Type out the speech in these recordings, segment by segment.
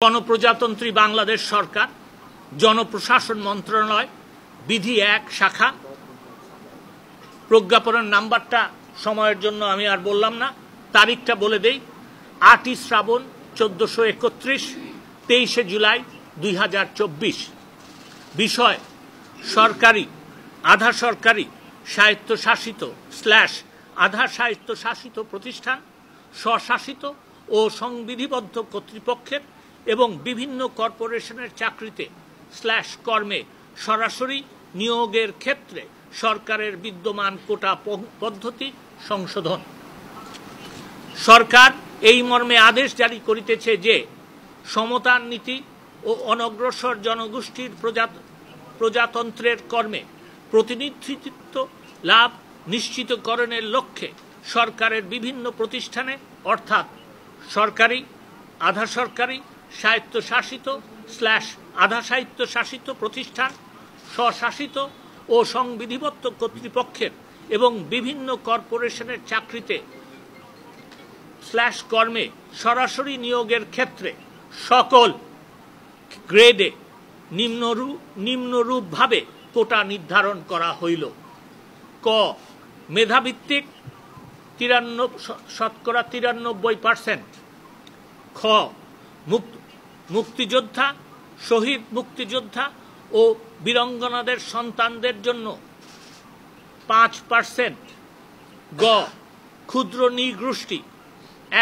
গণপ্রজাতন্ত্রী বাংলাদেশ সরকার, জনপ্রশাসন মন্ত্রণালয়, বিধি ১ শাখা। প্রজ্ঞাপনের নাম্বারটা সময়ের জন্য আমি আর বললাম না, তারিখটা বলে দেই। ৮ই শ্রাবণ ১৪৩১, ২৩শে জুলাই ২০২৪। বিষয়: সরকারি, আধা সরকারি, স্বায়ত্তশাসিত / আধা স্বায়ত্তশাসিত প্রতিষ্ঠান, স্বশাসিত ও সংবিধিবদ্ধ কর্তৃপক্ষের এবং বিভিন্ন কর্পোরেশনের চাকরিতে / কর্মে সরাসরি নিয়োগের ক্ষেত্রে সরকারের বিদ্যমান কোটা পদ্ধতি সংশোধন। সরকার এই মর্মে আদেশ জারি করিতেছে যে, সমতার নীতি ও অনগ্রসর জনগোষ্ঠীর প্রজাতন্ত্রের কর্মে প্রতিনিধিত্ব লাভ নিশ্চিতকরণের লক্ষ্যে সরকারের বিভিন্ন প্রতিষ্ঠানে, অর্থাৎ সরকারি, আধা সরকারি, স্বায়ত্তশাসিত / আধা স্বায়ত্তশাসিত প্রতিষ্ঠান, স্বশাসিত ও সংবিধিবদ্ধ কর্তৃপক্ষের এবং বিভিন্ন কর্পোরেশনের চাকরিতে / কর্মে সরাসরি নিয়োগের ক্ষেত্রে সকল গ্রেডে নিম্নরূপভাবে কোটা নির্ধারণ করা হইল। ক. মেধাভিত্তিক 93%। খ. মুক্তিযোদ্ধা, শহীদ মুক্তিযোদ্ধা ও বীরাঙ্গনাদের সন্তানদের জন্য 5%। গ. ক্ষুদ্র নৃগোষ্ঠী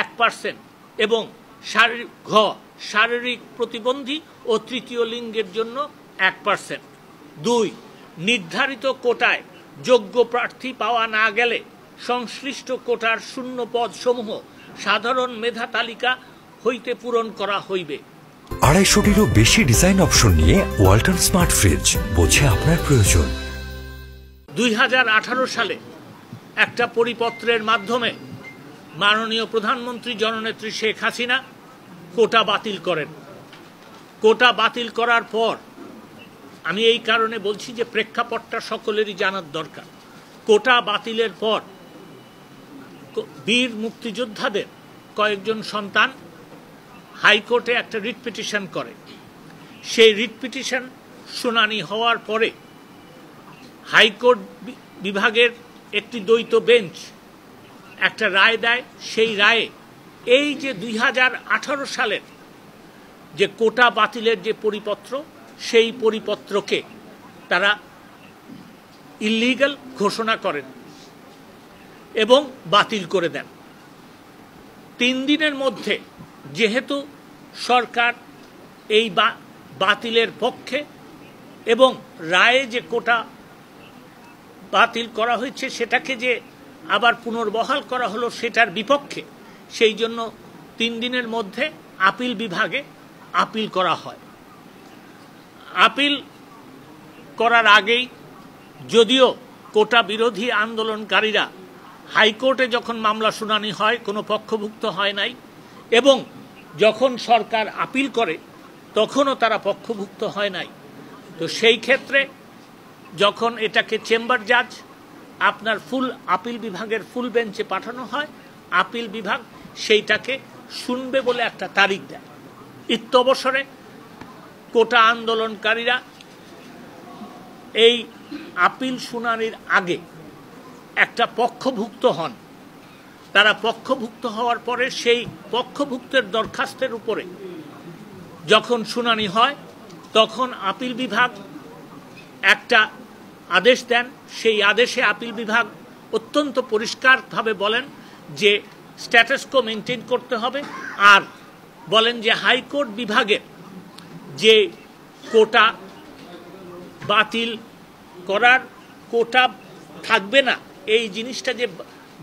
1% এবং শারীরিক প্রতিবন্ধী ও তৃতীয় লিঙ্গের জন্য 1%। ২. নির্ধারিত কোটায় যোগ্য প্রার্থী পাওয়া না গেলে সংশ্লিষ্ট কোটার শূন্য পদ সমূহ সাধারণ মেধা তালিকা হইতে পূরণ করা হইবে। ২৫০টিরও বেশি ডিজাইন অপশন নিয়ে ওয়ালটন স্মার্ট ফ্রিজ, বোঝে আপনার প্রয়োজন। ২০১৮ সালে একটা পরিপত্রের মাধ্যমে মাননীয় প্রধানমন্ত্রী জননেত্রী শেখ হাসিনা কোটা বাতিল করেন। কোটা বাতিল করার পর, আমি এই কারণে বলছি যে প্রেক্ষাপটটা সকলেরই জানার দরকার। কোটা বাতিলের পর বীর মুক্তিযোদ্ধাদের কয়েকজন সন্তান হাইকোর্টে একটা রিট পিটিশন করে। সেই রিট পিটিশন শুনানি হওয়ার পরে হাইকোর্ট বিভাগের একটি দ্বৈত বেঞ্চ একটা রায় দেয়। সেই রায়ে এই যে ২০১৮ সালের যে কোটা বাতিলের যে পরিপত্র, সেই পরিপত্রকে তারা ইল্লিগাল ঘোষণা করেন এবং বাতিল করে দেন। ৩ দিনের মধ্যে, যেহেতু সরকার এই বাতিলের পক্ষে এবং রায়ে যে কোটা বাতিল করা হয়েছে সেটাকে যে আবার পুনর্বহাল করা হলো সেটার বিপক্ষে, সেই জন্য ৩ দিনের মধ্যে আপিল বিভাগে আপিল করা হয়। আপিল করার আগেই, যদিও কোটা বিরোধী আন্দোলনকারীরা হাইকোর্টে যখন মামলা শুনানি হয় কোনো পক্ষভুক্ত হয় নাই, এবং যখন সরকার আপিল করে তখনও তারা পক্ষভুক্ত হয় নাই, তো সেই ক্ষেত্রে যখন এটাকে চেম্বার জাজ আপনার ফুল আপিল বিভাগের ফুল বেঞ্চে পাঠানো হয়, আপিল বিভাগ সেইটাকে শুনবে বলে একটা তারিখ দেয়। ইত্যবসরে কোটা আন্দোলনকারীরা এই আপিল শুনানির আগে একটা পক্ষভুক্ত হন। তারা পক্ষভুক্ত হওয়ার পরে সেই পক্ষভুক্তের দরখাস্তের উপরে যখন শুনানি হয়, তখন আপিল বিভাগ একটা আদেশ দেন। সেই আদেশে আপিল বিভাগ অত্যন্ত পরিষ্কারভাবে বলেন যে স্ট্যাটাস কো মেনটেন করতে হবে, আর বলেন যে হাইকোর্ট বিভাগের যে কোটা বাতিল করার, কোটা থাকবে না এই জিনিসটা যে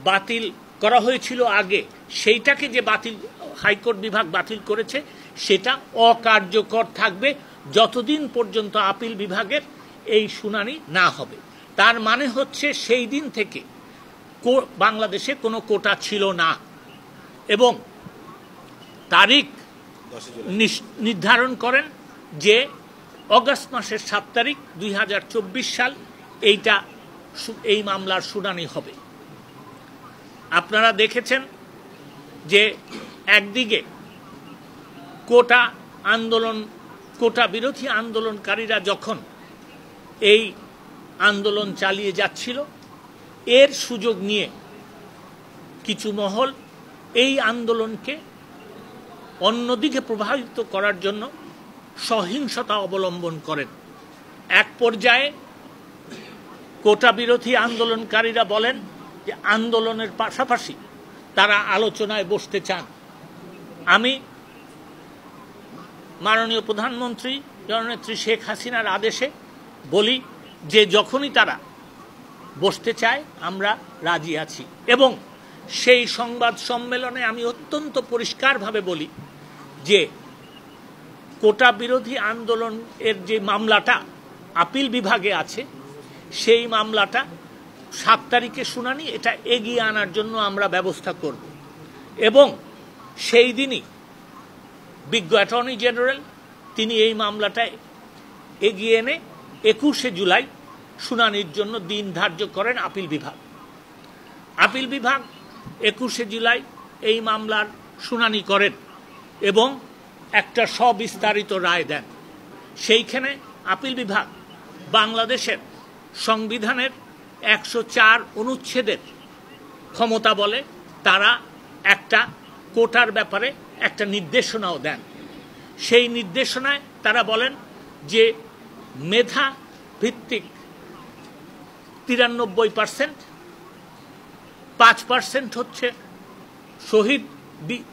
বাতিল করা হয়েছিল আগে, সেইটাকে যে বাতিল হাইকোর্ট বিভাগ বাতিল করেছে সেটা অকার্যকর থাকবে যতদিন পর্যন্ত আপিল বিভাগের এই শুনানি না হবে। তার মানে হচ্ছে সেই দিন থেকে বাংলাদেশে কোনো কোটা ছিল না, এবং তারিখ নির্ধারণ করেন যে অগাস্ট মাসের ৭ তারিখ ২০২৪ সাল এই মামলার শুনানি হবে। আপনারা দেখেছেন যে একদিকে কোটা কোটা বিরোধী আন্দোলনকারীরা যখন এই আন্দোলন চালিয়ে যাচ্ছিল, এর সুযোগ নিয়ে কিছু মহল এই আন্দোলনকে অন্যদিকে প্রভাবিত করার জন্য সহিংসতা অবলম্বন করেন। এক পর্যায়ে কোটা বিরোধী আন্দোলনকারীরা বলেন যে আন্দোলনের পাশাপাশি তারা আলোচনায় বসতে চান। আমি মাননীয় প্রধানমন্ত্রী জননেত্রী শেখ হাসিনার আদেশে বলি যে যখনই তারা বসতে চায় আমরা রাজি আছি, এবং সেই সংবাদ সম্মেলনে আমি অত্যন্ত পরিষ্কারভাবে বলি যে কোটা বিরোধী আন্দোলনের যে মামলাটা আপিল বিভাগে আছে, সেই মামলাটা 7 তারিখে শুনানি, এটা এগিয়ে আনার জন্য আমরা ব্যবস্থা করব। এবং সেই দিনই বিজ্ঞ অ্যাটর্নি জেনারেল তিনি এই মামলাটা এগিয়ে এনে 21শে জুলাই শুনানির জন্য দিন ধার্য করেন আপিল বিভাগ। আপিল বিভাগ 21শে জুলাই এই মামলার শুনানি করেন এবং একটা সবিস্তারিত রায় দেন। সেইখানে আপিল বিভাগ বাংলাদেশের সংবিধানের 104 অনুচ্ছেদের ক্ষমতা বলে তারা একটা কোটার ব্যাপারে একটা নির্দেশনাও দেন। সেই নির্দেশনায় তারা বলেন যে মেধা ভিত্তিক 93%, 5% হচ্ছে শহীদ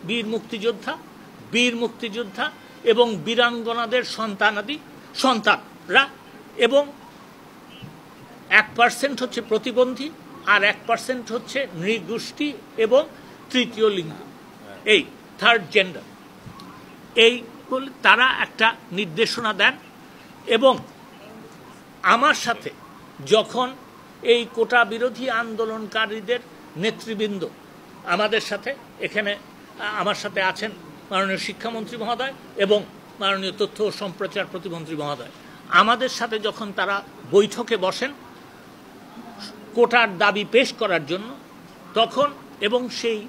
বীর মুক্তিযোদ্ধা এবং বীরাঙ্গনাদের সন্তানরা, এবং 1% হচ্ছে প্রতিবন্ধী, আর 1% হচ্ছে নৃগোষ্ঠী এবং তৃতীয় লিঙ্গ, এই থার্ড জেন্ডার। এই বলে তারা একটা নির্দেশনা দেন। এবং আমার সাথে যখন এই কোটা বিরোধী আন্দোলনকারীদের নেতৃবৃন্দ আমাদের সাথে, এখানে আমার সাথে আছেন মাননীয় শিক্ষামন্ত্রী মহোদয় এবং মাননীয় তথ্য ও সম্প্রচার প্রতিমন্ত্রী মহোদয়, আমাদের সাথে যখন তারা বৈঠকে বসেন কোটার দাবি পেশ করার জন্য, তখন এবং সেই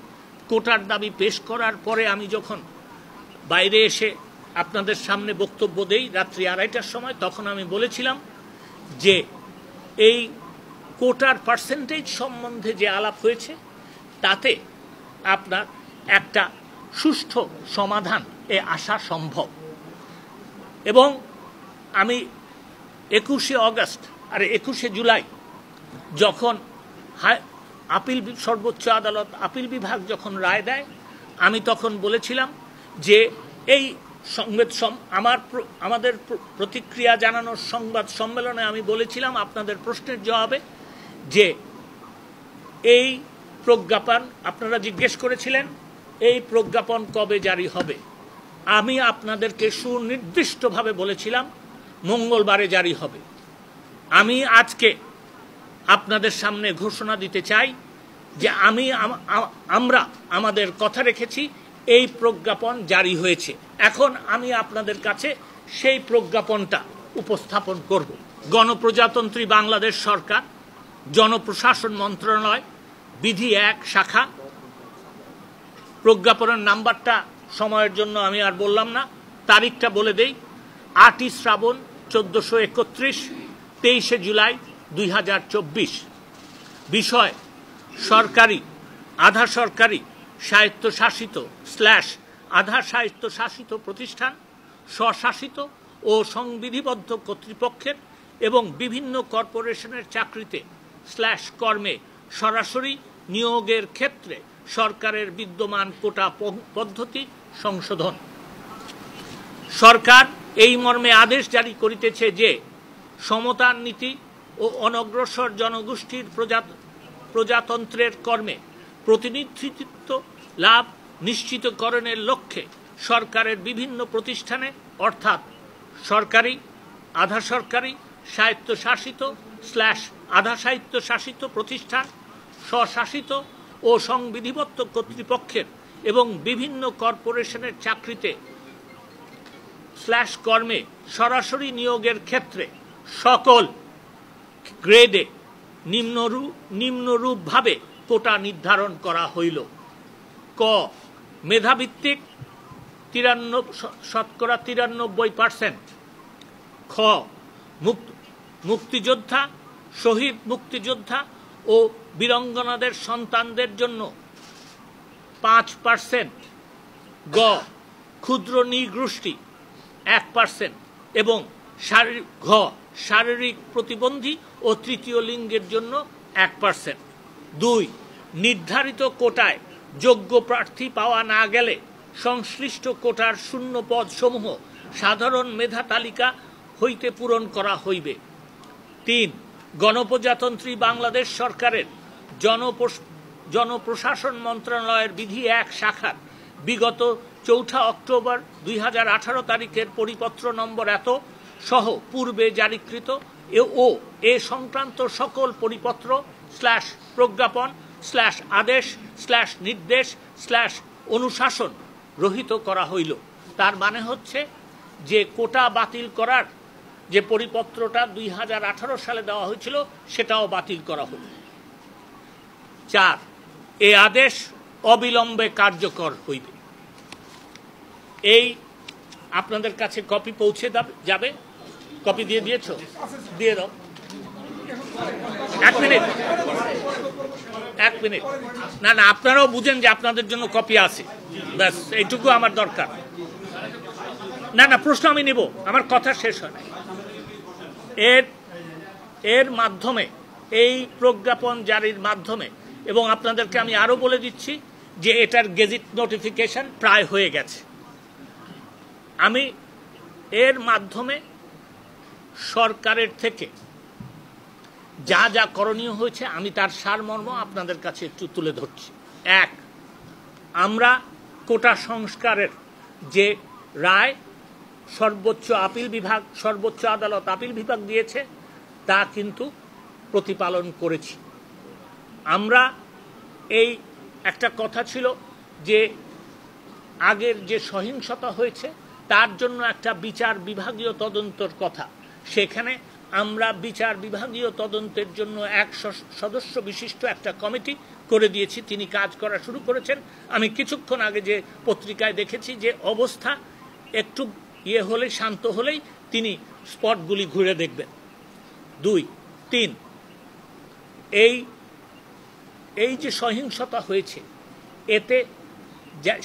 কোটার দাবি পেশ করার পরে আমি যখন বাইরে এসে আপনাদের সামনে বক্তব্য দেই রাত্রি 2:30টার সময়, তখন আমি বলেছিলাম যে এই কোটার পার্সেন্টেজ সম্বন্ধে যে আলাপ হয়েছে তাতে আপনার একটা সুষ্ঠু সমাধান আসা সম্ভব। এবং আমি 21শে অগস্ট আর 21শে জুলাই যখন সর্বোচ্চ আদালত আপিল বিভাগ যখন রায় দেয়, আমি তখন বলেছিলাম যে এই আমাদের প্রতিক্রিয়া জানানোর সংবাদ সম্মেলনে আমি বলেছিলাম আপনাদের প্রশ্নের জবাবে যে এই প্রজ্ঞাপন আপনারা জিজ্ঞেস করেছিলেন এই প্রজ্ঞাপন কবে জারি হবে। আমি আপনাদেরকে সুনির্দিষ্টভাবে বলেছিলাম মঙ্গলবারে জারি হবে। আমি আজকে আপনাদের সামনে ঘোষণা দিতে চাই যে আমরা আমাদের কথা রেখেছি, এই প্রজ্ঞাপন জারি হয়েছে। এখন আমি আপনাদের কাছে সেই প্রজ্ঞাপনটা উপস্থাপন করব। গণপ্রজাতন্ত্রী বাংলাদেশ সরকার, জনপ্রশাসন মন্ত্রণালয়, বিধি 1 শাখা। প্রজ্ঞাপনের নাম্বারটা সময়ের জন্য আমি আর বললাম না, তারিখটা বলে দেই, 8ই শ্রাবণ 1431, 23শে জুলাই 2024। বিষয় সরকারি, আধা সরকারি, স্বায়ত্তশাসিত / আধা স্বায়ত্তশাসিত প্রতিষ্ঠান, স্বশাসিত ও সংবিধিবদ্ধ কর্তৃপক্ষের এবং বিভিন্ন কর্পোরেশনের চাকরিতে / কর্মে সরাসরি নিয়োগের ক্ষেত্রে সরকারের বিদ্যমান কোটা পদ্ধতি সংশোধন। সরকার এই মর্মে আদেশ জারি করিতেছে যে সমতার নীতি ও অনগ্রসর জনগোষ্ঠীর প্রজাতন্ত্রের কর্মে প্রতিনিধিত্ব লাভ নিশ্চিতকরণের লক্ষ্যে সরকারের বিভিন্ন প্রতিষ্ঠানে অর্থাৎ সরকারি, আধা সরকারি, স্বায়ত্তশাসিত / আধা স্বায়ত্তশাসিত প্রতিষ্ঠান, স্বশাসিত ও সংবিধিবদ্ধ কর্তৃপক্ষের এবং বিভিন্ন কর্পোরেশনের চাকরিতে / কর্মে সরাসরি নিয়োগের ক্ষেত্রে সকল গ্রেডে নিম্নরূপভাবে কোটা নির্ধারণ করা হইল। ক, মেধাভিত্তিক 93%। খ, মুক্তিযোদ্ধা, শহীদ মুক্তিযোদ্ধা ও বীরাঙ্গনাদের সন্তানদের জন্য 5%। গ, ক্ষুদ্র নৃগোষ্ঠী 1% এবং শারীরিক প্রতিবন্ধী ও তৃতীয় লিঙ্গের জন্য 1%। 2, নির্ধারিত কোটায় যোগ্য প্রার্থী পাওয়া না গেলে সংশ্লিষ্ট কোটার শূন্য পদ সমূহ সাধারণ মেধা তালিকা হইতে পূরণ করা হইবে। 3, গণপ্রজাতন্ত্রী বাংলাদেশ সরকারের জনপ্রশাসন মন্ত্রণালয়ের বিধি 1 শাখার বিগত 4 অক্টোবর 2018 তারিখের পরিপত্র নম্বর এত সহ পূর্বে জারিকৃত ও এ সংক্রান্ত সকল পরিপত্র প্রজ্ঞাপন আদেশ নির্দেশ অনুশাসন রহিত করা হইল। তার মানে হচ্ছে যে কোটা বাতিল করার যে পরিপত্রটা 2018 সালে দেওয়া হয়েছিল সেটাও বাতিল করা হল। 4, এ আদেশ অবিলম্বে কার্যকর হইবে। এই আপনাদের কাছে কপি পৌঁছে যাবে। কপি দিয়ে দিয়েছো? দিয়ে দাও। 1 মিনিট। না, আপনারাও বুঝেন যে আপনাদের জন্য কপি আছে, ব্যাস এইটুকু আমার দরকার। না, প্রশ্ন আমি নেব, আমার কথা শেষ হয় না। এর মাধ্যমে, এই প্রজ্ঞাপন জারির মাধ্যমে, এবং আপনাদেরকে আমি আরো বলে দিচ্ছি যে এটার গেজেট নোটিফিকেশন প্রায় হয়ে গেছে। আমি এর মাধ্যমে সরকারের থেকে যা যা করণীয় হয়েছে আমি তার সারমর্ম আপনাদের কাছে একটু তুলে ধরছি। 1, আমরা কোটা সংস্কারের যে রায় সর্বোচ্চ আদালত আপিল বিভাগ দিয়েছে তা কিন্তু প্রতিপালন করেছি। আমরা এই একটা কথা ছিল যে আগের যে সহিংসতা হয়েছে তার জন্য একটা বিচার বিভাগীয় তদন্তের কথা, সেখানে আমরা বিচার বিভাগীয় তদন্তের জন্য 1 সদস্য বিশিষ্ট একটা কমিটি করে দিয়েছি। তিনি কাজ করা শুরু করেছেন। আমি কিছুক্ষণ আগে যে পত্রিকায় দেখেছি যে অবস্থা একটু শান্ত হলেই তিনি স্পটগুলি ঘুরে দেখবেন। 2, 3, এই যে সহিংসতা হয়েছে এতে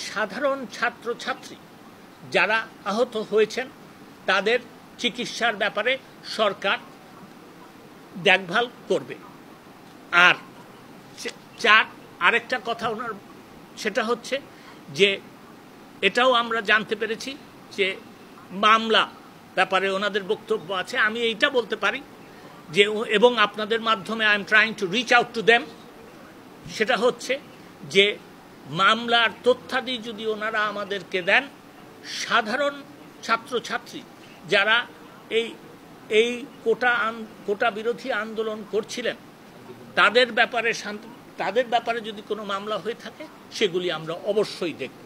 সাধারণ ছাত্রছাত্রী যারা আহত হয়েছেন তাদের চিকিৎসার ব্যাপারে সরকার দেখভাল করবে। আর 4, আরেকটা কথা ওনার, সেটা হচ্ছে যে এটাও আমরা জানতে পেরেছি যে মামলা ব্যাপারে ওনাদের বক্তব্য আছে। আমি এইটা বলতে পারি যে, এবং আপনাদের মাধ্যমে I am trying to reach out to them, সেটা হচ্ছে যে মামলার তথ্যাদি যদি ওনারা আমাদেরকে দেন, সাধারণ ছাত্রছাত্রী যারা এই কোটা বিরোধী আন্দোলন করছিলেন তাদের ব্যাপারে যদি কোনো মামলা হয়ে থাকে সেগুলি আমরা অবশ্যই দেখব।